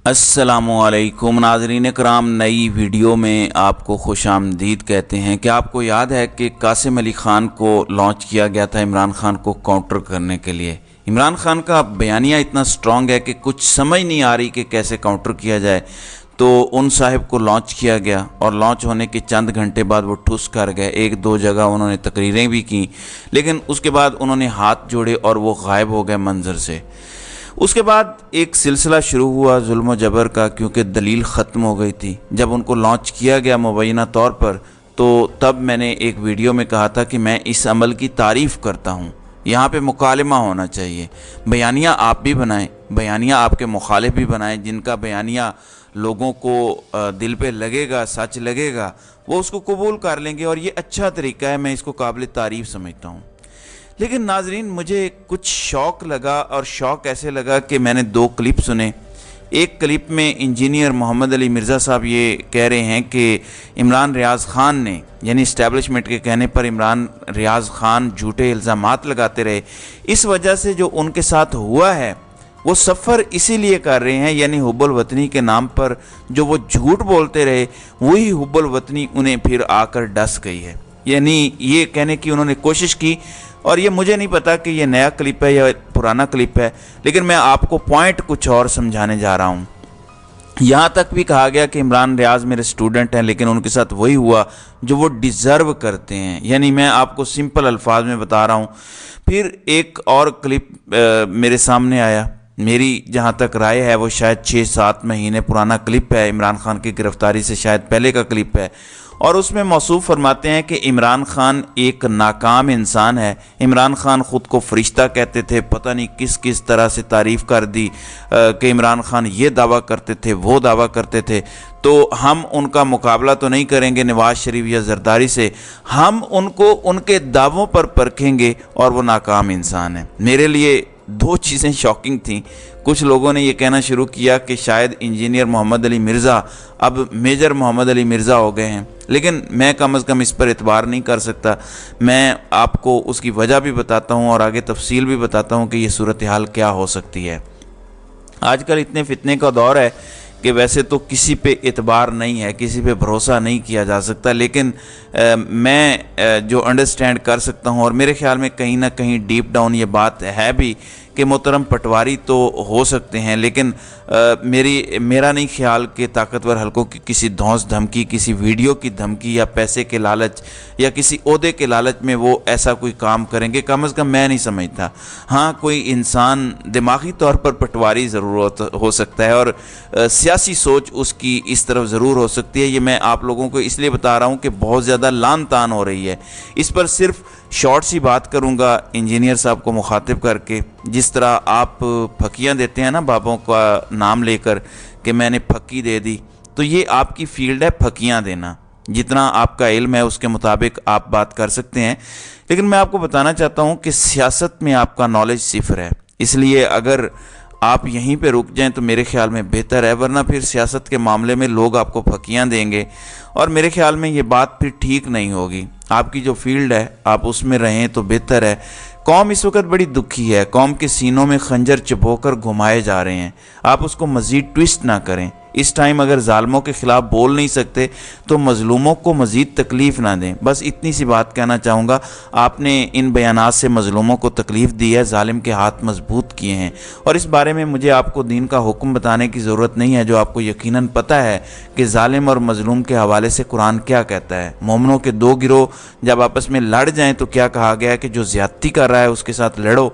अस्सलामुअलैकुम नाज़रीन कराम, नई वीडियो में आपको खुश आमदीद कहते हैं। कि आपको याद है कि कासिम अली ख़ान को लॉन्च किया गया था इमरान ख़ान को काउंटर करने के लिए। इमरान ख़ान का बयानिया इतना स्ट्रॉन्ग है कि कुछ समझ नहीं आ रही कि कैसे काउंटर किया जाए। तो उन साहिब को लॉन्च किया गया और लॉन्च होने के चंद घंटे बाद वो ठुस कर गए। एक दो जगह उन्होंने तकरीरें भी की, लेकिन उसके बाद उन्होंने हाथ जोड़े और वो गायब हो गए मंजर से। उसके बाद एक सिलसिला शुरू हुआ जुल्म व जबर का, क्योंकि दलील ख़त्म हो गई थी। जब उनको लॉन्च किया गया मुबैना तौर पर, तो तब मैंने एक वीडियो में कहा था कि मैं इस अमल की तारीफ़ करता हूँ। यहाँ पे मुकालमा होना चाहिए। बयानिया आप भी बनाएं, बयानिया आपके मुखालिफ भी बनाएं। जिनका बयानिया लोगों को दिल पे लगेगा, सच लगेगा, वो उसको कबूल कर लेंगे और ये अच्छा तरीका है। मैं इसको काबिल तारीफ़ समझता हूँ। लेकिन नाजरीन, मुझे कुछ शौक़ लगा, और शौक़ ऐसे लगा कि मैंने दो क्लिप सुने। एक क्लिप में इंजीनियर मोहम्मद अली मिर्ज़ा साहब ये कह रहे हैं कि इमरान रियाज़ ख़ान ने, यानी इस्टेब्लिशमेंट के कहने पर इमरान रियाज़ ख़ान झूठे इल्ज़ामात लगाते रहे। इस वजह से जो उनके साथ हुआ है वो सफ़र इसीलिए कर रहे हैं, यानी हुब्बुल वतनी के नाम पर जो वो झूठ बोलते रहे, वही हुब्बुल वतनी उन्हें फिर आकर डस गई है। यानी ये कहने की उन्होंने कोशिश की। और ये मुझे नहीं पता कि ये नया क्लिप है या पुराना क्लिप है, लेकिन मैं आपको पॉइंट कुछ और समझाने जा रहा हूँ। यहाँ तक भी कहा गया कि इमरान रियाज़ मेरे स्टूडेंट हैं, लेकिन उनके साथ वही हुआ जो वो डिज़र्व करते हैं। यानी मैं आपको सिंपल अल्फाज में बता रहा हूँ। फिर एक और क्लिप मेरे सामने आया। मेरी जहाँ तक राय है वो शायद 6-7 महीने पुराना क्लिप है। इमरान ख़ान की गिरफ़्तारी से शायद पहले का क्लिप है, और उसमें मौसूफ़ फरमाते हैं कि इमरान ख़ान एक नाकाम इंसान है। इमरान ख़ान ख़ुद को फ़रिश्ता कहते थे। पता नहीं किस किस तरह से तारीफ़ कर दी कि इमरान ख़ान ये दावा करते थे, वो दावा करते थे। तो हम उनका मुकाबला तो नहीं करेंगे नवाज़ शरीफ या जरदारी से, हम उनको उनके दावों पर परखेंगे, और वो नाकाम इंसान है। मेरे लिए दो चीज़ें शॉकिंग थी। कुछ लोगों ने ये कहना शुरू किया कि शायद इंजीनियर मोहम्मद अली मिर्ज़ा अब मेजर मोहम्मद अली मिर्ज़ा हो गए हैं, लेकिन मैं कम अज़ कम इस पर एतबार नहीं कर सकता। मैं आपको उसकी वजह भी बताता हूँ और आगे तफसील भी बताता हूँ कि ये सूरत हाल क्या हो सकती है। आजकल इतने फितने का दौर है कि वैसे तो किसी पे एतबार नहीं है, किसी पे भरोसा नहीं किया जा सकता, लेकिन मैं जो अंडरस्टैंड कर सकता हूँ, और मेरे ख्याल में कहीं ना कहीं डीप डाउन ये बात है भी कि मोहतरम पटवारी तो हो सकते हैं, लेकिन मेरा नहीं ख्याल कि ताकतवर हलकों की किसी धौंस धमकी, किसी वीडियो की धमकी या पैसे के लालच या किसी ओहदे के लालच में वो ऐसा कोई काम करेंगे। कम अज़ कम मैं नहीं समझता। हाँ, कोई इंसान दिमागी तौर पर पटवारी ज़रूर हो सकता है, और सियासी सोच उसकी इस तरफ ज़रूर हो सकती है। ये मैं आप लोगों को इसलिए बता रहा हूँ कि बहुत ज़्यादा लान तान हो रही है। इस पर सिर्फ शॉर्ट सी बात करूंगा इंजीनियर साहब को मुखातिब करके। जिस तरह आप फकियां देते हैं ना बाबों का नाम लेकर कि मैंने फकी दे दी, तो ये आपकी फील्ड है, फकियां देना। जितना आपका इल्म है उसके मुताबिक आप बात कर सकते हैं, लेकिन मैं आपको बताना चाहता हूं कि सियासत में आपका नॉलेज सिफर है। इसलिए अगर आप यहीं पे रुक जाएं तो मेरे ख्याल में बेहतर है, वरना फिर सियासत के मामले में लोग आपको फकियां देंगे, और मेरे ख्याल में ये बात फिर ठीक नहीं होगी। आपकी जो फील्ड है आप उसमें रहें तो बेहतर है। कौम इस वक्त बड़ी दुखी है, कौम के सीनों में खंजर चबोकर घुमाए जा रहे हैं। आप उसको मज़ीद ट्विस्ट ना करें। इस टाइम अगर जालिमों के ख़िलाफ़ बोल नहीं सकते तो मज़लूमों को मज़ीद तकलीफ़ ना दें। बस इतनी सी बात कहना चाहूँगा। आपने इन बयानात से मज़लूमों को तकलीफ़ दी है, जालिम के हाथ मजबूत किए हैं, और इस बारे में मुझे आपको दीन का हुक्म बताने की ज़रूरत नहीं है, जो आपको यकीनन पता है कि जालिम और मज़लूम के हवाले से कुरान क्या कहता है। मोमिनों के दो गिरोह जब आपस में लड़ जाएँ तो क्या कहा गया है कि जो ज़्यादती कर रहा है उसके साथ लड़ो,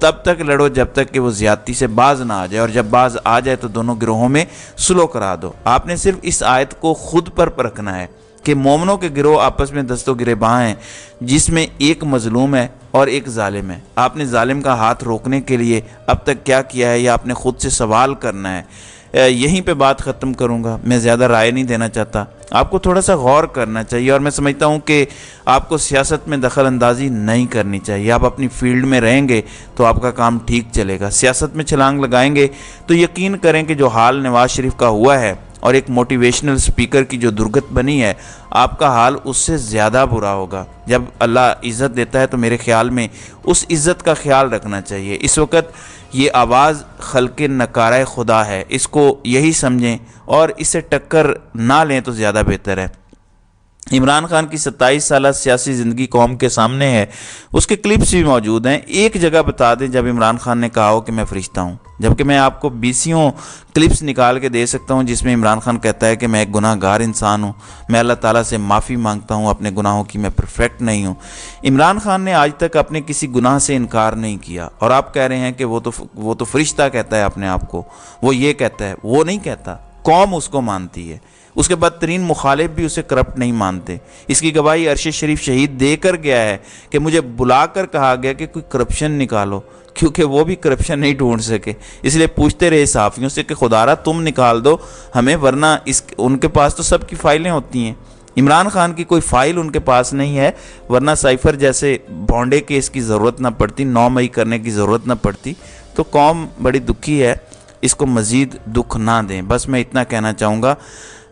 तब तक लड़ो जब तक कि वो ज़्यादती से बाज ना आ जाए, और जब बाज आ जाए तो दोनों गिरोहों में सुलह करा दो। आपने सिर्फ इस आयत को खुद पर परखना है कि मोमिनों के गिरोह आपस में दस्तों गिरेबां हैं, जिसमें एक मजलूम है और एक जालिम है। आपने जालिम का हाथ रोकने के लिए अब तक क्या किया है, यह आपने खुद से सवाल करना है। यहीं पे बात ख़त्म करूँगा। मैं ज़्यादा राय नहीं देना चाहता। आपको थोड़ा सा गौर करना चाहिए, और मैं समझता हूँ कि आपको सियासत में दखल अंदाजी नहीं करनी चाहिए। आप अपनी फील्ड में रहेंगे तो आपका काम ठीक चलेगा। सियासत में छलांग लगाएंगे तो यकीन करें कि जो हाल नवाज़ शरीफ का हुआ है और एक मोटिवेशनल स्पीकर की जो दुर्गत बनी है, आपका हाल उससे ज़्यादा बुरा होगा। जब अल्लाह इज़्ज़त देता है तो मेरे ख्याल में उस इज़्ज़त का ख्याल रखना चाहिए। इस वक्त یہ آواز خلق نکارہ خدا ہے، اس کو یہی سمجھیں اور اسے ٹکر نہ لیں تو زیادہ بہتر ہے۔ عمران خان کی 27 سالہ سیاسی زندگی قوم کے سامنے ہے، اس کے کلپس بھی موجود ہیں۔ ایک جگہ بتا دیں جب عمران خان نے کہا ہو کہ میں فرشتہ ہوں، جبکہ میں آپ کو بیسیوں کلپس نکال کے دے سکتا ہوں جس میں عمران خان کہتا ہے کہ میں ایک گناہ گار انسان ہوں، میں اللہ تعالیٰ سے معافی مانگتا ہوں اپنے گناہوں کی، میں پرفیکٹ نہیں ہوں۔ عمران خان نے آج تک اپنے کسی گناہ سے انکار نہیں کیا، اور آپ کہہ رہے ہیں کہ وہ تو فرشتہ کہتا ہے اپنے آپ کو، وہ یہ کہتا ہے، وہ نہیں کہتا، قوم اس کو مانتی ہے۔ اس کے بدترین مخالف بھی اسے کرپٹ نہیں مانتے۔ اس کی گواہی عرش شریف شہید دے کر گیا ہے کہ مجھے بلا کر کہا گیا کہ کوئی کرپشن نکالو، کیونکہ وہ بھی کرپشن نہیں ڈھونڈ سکے، اس لیے پوچھتے رہے صحافیوں سے کہ خدارا تم نکال دو ہمیں، ورنہ ان کے پاس تو سب کی فائلیں ہوتی ہیں۔ عمران خان کی کوئی فائل ان کے پاس نہیں ہے، ورنہ سائفر جیسے بھونڈے کیس کی ضرورت نہ پڑتی، 9 مئی کرنے کی ضرورت نہ پڑتی۔ تو قوم بڑی دکھی ہے، اس کو مزید دکھ نہ دیں، بس میں اتنا کہنا چاہوں گا۔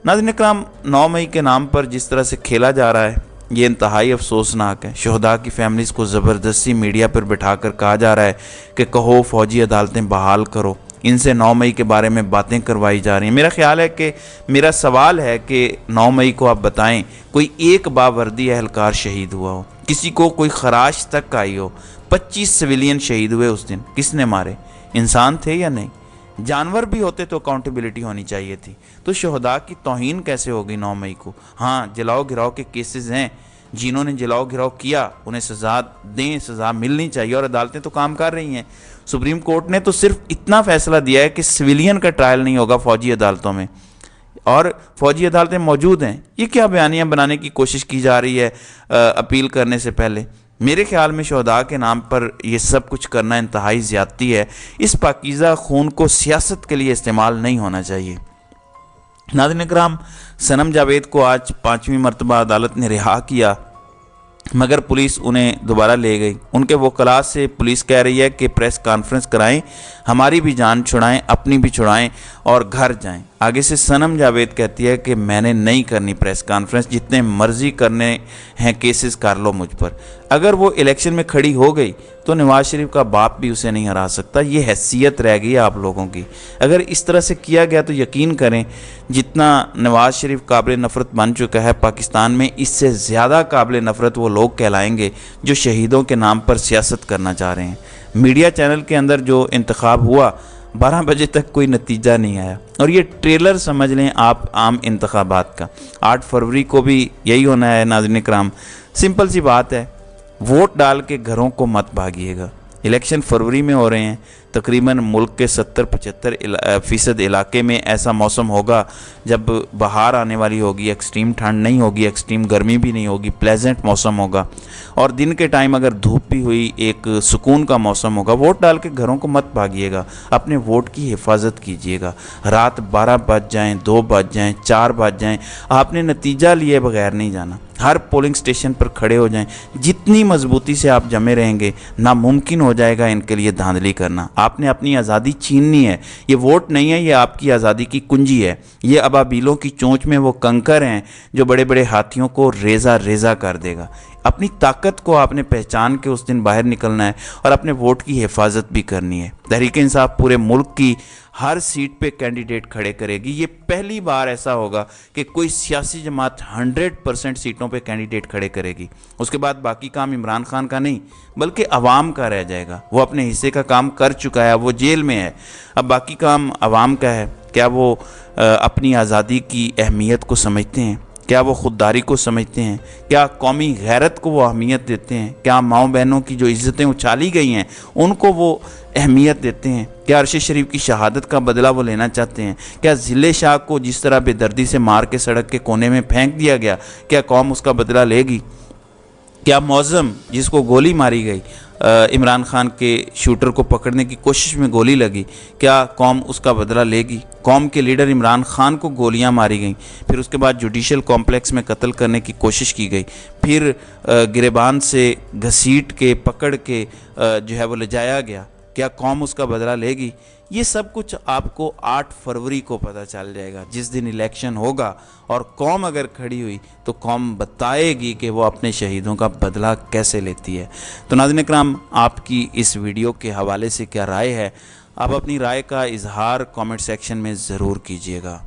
ناظرین اکرام، 9 مئی کے نام پر جس طرح سے کھیلا جا رہا ہے یہ انتہائی افسوسناک ہے۔ شہداء کی فیملیز کو زبردستی میڈیا پر بٹھا کر کہا جا رہا ہے کہ کہو فوجی عدالتیں بحال کرو، ان سے 9 مئی کے بارے میں باتیں کروائی جا رہی ہیں۔ میرا خیال ہے کہ میرا سوال ہے کہ 9 مئی کو آپ بتائیں کوئی ایک باوردی اہلکار شہید ہوا ہو، کسی کو کوئی خراش تک آئی ہو۔ 25 سویلین شہید ہوئے اس دن، کس نے مارے؟ انسان تھے یا نہیں؟ جانور بھی ہوتے تو اکاؤنٹیبلٹی ہونی چاہیے تھی۔ تو شہداء کی توہین کیسے ہوگی 9 مئی کو؟ ہاں، جلاؤ گراؤ کے کیسز ہیں، جنہوں نے جلاؤ گراؤ کیا انہیں سزا دیں، سزا ملنی چاہیے، اور عدالتیں تو کام کر رہی ہیں۔ سپریم کورٹ نے تو صرف اتنا فیصلہ دیا ہے کہ سویلین کا ٹرائل نہیں ہوگا فوجی عدالتوں میں، اور فوجی عدالتیں موجود ہیں۔ یہ کیا بیانیاں بنانے کی کوشش کی جا رہی ہے اپیل کرنے سے پہلے؟ میرے خیال میں شہداء کے نام پر یہ سب کچھ کرنا انتہائی زیادتی ہے۔ اس پاکیزہ خون کو سیاست کے لیے استعمال نہیں ہونا چاہیے۔ ناظرین اکرام، صنم جاوید کو آج 5ویں مرتبہ عدالت نے رہا کیا، مگر پولیس انہیں دوبارہ لے گئی۔ ان کے وکلاء سے پولیس کہہ رہی ہے کہ پریس کانفرنس کرائیں، ہماری بھی جان چھڑائیں، اپنی بھی چھڑائیں اور گھر جائیں۔ آگے سے صنم جاوید کہتی ہے کہ میں نے نہیں کرنی پریس کانفرنس، جتنے مرضی کرنے ہیں کیسز کر لو مجھ پر۔ اگر وہ الیکشن میں کھڑی ہو گئی تو نواز شریف کا باپ بھی اسے نہیں ہرا سکتا۔ یہ حیثیت رہ گئی آپ لوگوں کی۔ اگر اس طرح سے کیا گیا تو یقین کریں جتنا نواز شریف قابل نفرت بن چکا ہے پاکستان میں، اس سے زیادہ قابل نفرت وہ لوگ کہلائیں گے جو شہیدوں کے نام پر سیاست کرنا چاہ رہے ہیں۔ میڈیا چینل کے اندر جو انتخاب ہوا 12 بجے تک کوئی نتیجہ نہیں آیا، اور یہ ٹریلر سمجھ لیں آپ عام انتخابات کا۔ 8 فروری کو بھی یہی ہونا ہے۔ ناظرین اکرام، سمپل سی بات ہے، ووٹ ڈال کے گھروں کو مت بھاگیے گا۔ الیکشن فروری میں ہو رہے ہیں، تقریباً ملک کے 70-75% علاقے میں ایسا موسم ہوگا جب بہار آنے والی ہوگی، ایکسٹریم ٹھنڈ نہیں ہوگی، ایکسٹریم گرمی بھی نہیں ہوگی، پلیزنٹ موسم ہوگا، اور دن کے ٹائم اگر دھوپ بھی ہوئی ایک سکون کا موسم ہوگا۔ ووٹ ڈال کے گھروں کو مت بھاگیے گا، اپنے ووٹ کی حفاظت کیجیے گا۔ رات 12 بج جائیں، 2 بج جائیں، 4 بج جائیں، آپ نے نتیجہ لیے بغیر نہیں جانا۔ ہر پولنگ سٹیشن پر کھڑے ہو جائیں۔ جتنی مضبوطی سے آپ جمے رہیں گے ناممکن ہو جائے گا ان کے لیے دھاندلی کرنا۔ آپ نے اپنی آزادی چھیننی ہے۔ یہ ووٹ نہیں ہے، یہ آپ کی آزادی کی کنجی ہے۔ یہ ابابیلوں کی چونچ میں وہ کنکر ہیں جو بڑے بڑے ہاتھیوں کو ریزہ ریزہ کر دے گا۔ اپنی طاقت کو آپ نے پہچان کے اس دن باہر نکلنا ہے اور اپنے ووٹ کی حفاظت بھی کرنی ہے۔ تحریک انصاف پورے ملک کی ہر سیٹ پہ کینڈیڈیٹ کھڑے کرے گی۔ یہ پہلی بار ایسا ہوگا کہ کوئی سیاسی جماعت 100% سیٹوں پہ کینڈیڈیٹ کھڑے کرے گی۔ اس کے بعد باقی کام عمران خان کا نہیں بلکہ عوام کا رہ جائے گا۔ وہ اپنے حصے کا کام کر چکا ہے، وہ جیل میں ہے، اب باقی کام عوام کا ہے۔ کیا وہ اپنی آزادی کی اہمیت کو سمجھتے ہیں؟ کیا وہ خودداری کو سمجھتے ہیں؟ کیا قومی غیرت کو وہ اہمیت دیتے ہیں؟ کیا ماؤں بہنوں کی جو عزتیں اچھالی گئی ہیں ان کو وہ اہمیت دیتے ہیں؟ کیا عرش شریف کی شہادت کا بدلہ وہ لینا چاہتے ہیں؟ کیا ضلع شاہ کو جس طرح بے دردی سے مار کے سڑک کے کونے میں پھینک دیا گیا، کیا قوم اس کا بدلہ لے گی؟ کیا معظم جس کو گولی ماری گئی، عمران خان کے شوٹر کو پکڑنے کی کوشش میں گولی لگی، کیا قوم اس کا بدلہ لے گی؟ قوم کے لیڈر عمران خان کو گولیاں ماری گئیں، پھر اس کے بعد جوڈیشل کمپلیکس میں قتل کرنے کی کوشش کی گئی، پھر گریبان سے گھسیٹ کے پکڑ کے جو ہے وہ لے جایا گیا۔ کیا قوم اس کا بدلہ لے گی؟ یہ سب کچھ آپ کو 8 فروری کو پتہ چل جائے گا، جس دن الیکشن ہوگا اور قوم اگر کھڑی ہوئی تو قوم بتائے گی کہ وہ اپنے شہیدوں کا بدلہ کیسے لیتی ہے۔ تو ناظرین اکرام، آپ کی اس ویڈیو کے حوالے سے کیا رائے ہے؟ آپ اپنی رائے کا اظہار کامنٹ سیکشن میں ضرور کیجیے گا۔